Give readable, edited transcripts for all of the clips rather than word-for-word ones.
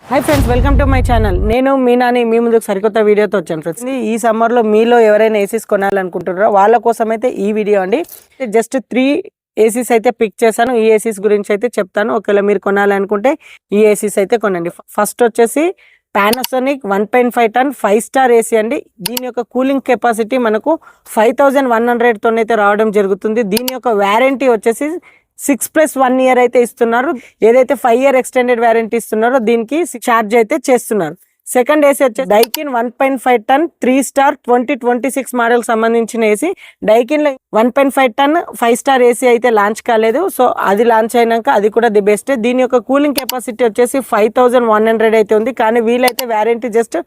Hi friends, welcome to my channel. నేను మీనాని మీ ముందుకు సరికొత్త వీడియోతో వచ్చాను ఫ్రెండ్స్. ఈ సమ్మర్లో మీలో ఎవరైనా ఏసీస్ కొనాలనుకుంటున్నారో వాళ్ళ కోసం అయితే ఈ వీడియో అండి. జస్ట్ 3 ఏసీస్ అయితే పిక్ చేశాను. ఈ ఏసీస్ గురించి అయితే చెప్తాను. ఒకవేళ మీరు కొనాలనుకుంటే ఈ ఏసీస్ అయితే కొనండి. ఫస్ట్ వచ్చేసి పానాసోనిక్ 1.5 టన్ 5 స్టార్ ఏసీ అండి. దీని యొక్క కూలింగ్ కెపాసిటీ మనకు 5100 తోనైతే రావడం జరుగుతుంది. దీని యొక్క వారంటీ వచ్చేసి 6+1 ఇయర్ అయితే ఇస్తున్నారు. ఏదైతే 5 ఇయర్ ఎక్స్టెండెడ్ వారంటీ ఇస్తున్నారో దీనికి ఛార్జ్ అయితే చేస్తున్నారు. సెకండ్ ఏసీ వచ్చేసి డైకిన్ 1.5 టన్ 3 స్టార్ 2026 మోడల్ సంబంధించిన ఏసీ. డైకిన్ లో 1.5 టన్ 5 స్టార్ ఏసీ అయితే లాంచ్ కాలేదు. సో అది లాంచ్ అయినాక అది కూడా ది బెస్ట్. దీని యొక్క కూలింగ్ కెపాసిటీ వచ్చేసి 5100 అయితే ఉంది. కానీ వీలైతే వారంటీ జస్ట్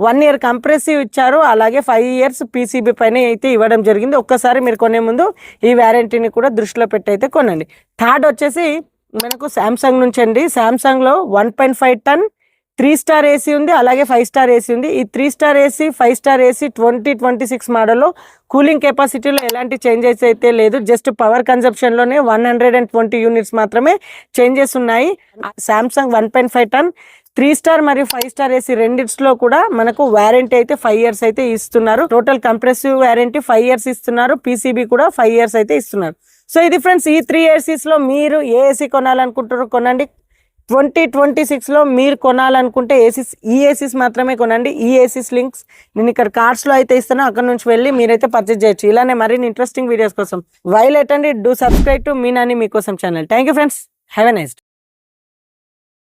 1 ఇయర్ కంప్రెసివ్ ఇచ్చారు. అలాగే 5 ఇయర్స్ పీసీబీ పైన అయితే ఇవ్వడం జరిగింది. ఒక్కసారి మీరు కొనే ముందు ఈ వారంటీని కూడా దృష్టిలో పెట్టి అయితే కొనండి. థర్డ్ వచ్చేసి మనకు శాంసంగ్ నుంచి అండి. శాంసంగ్ లో 1.5 టన్ 3 స్టార్ ఏసీ ఉంది, అలాగే 5 స్టార్ ఏసీ ఉంది. ఈ 3 స్టార్ ఏసీ 5 స్టార్ ఏసీ 2026 మోడల్లో కూలింగ్ కెపాసిటీలో ఎలాంటి చేంజెస్ అయితే లేదు. జస్ట్ పవర్ కన్సంప్షన్లోనే 120 యూనిట్స్ మాత్రమే చేంజెస్ ఉన్నాయి. శాంసంగ్ 1.5 టన్ 3 స్టార్ మరియు 5 స్టార్ ఏసీ రెండిట్లో కూడా మనకు వారంటీ అయితే 5 ఇయర్స్ అయితే ఇస్తున్నారు. టోటల్ కంప్రెసివ్ వారంటీ 5 ఇయర్స్ ఇస్తున్నారు. పీసీబీ కూడా 5 ఇయర్స్ అయితే ఇస్తున్నారు. సో ఇది ఫ్రెండ్స్, ఈ 3 ఏసీస్లో మీరు ఏ ఏసీ కొనాలనుకుంటారో కొనండి. 2026లో మీరు కొనాలనుకుంటే ఈ ఏసీస్ మాత్రమే కొనండి. ఈ ఏసీస్ లింక్స్ నేను ఇక్కడ కార్డ్స్లో అయితే ఇస్తాను. అక్కడ నుంచి వెళ్ళి మీరైతే పర్చేజ్ చేయొచ్చు. ఇలానే మరిన్ని ఇంట్రెస్టింగ్ వీడియోస్ కోసం వైలెట్ అండి. డూ సబ్స్క్రైబ్ టు మీనాని మీకోసం channel. Thank you friends, have a nice day.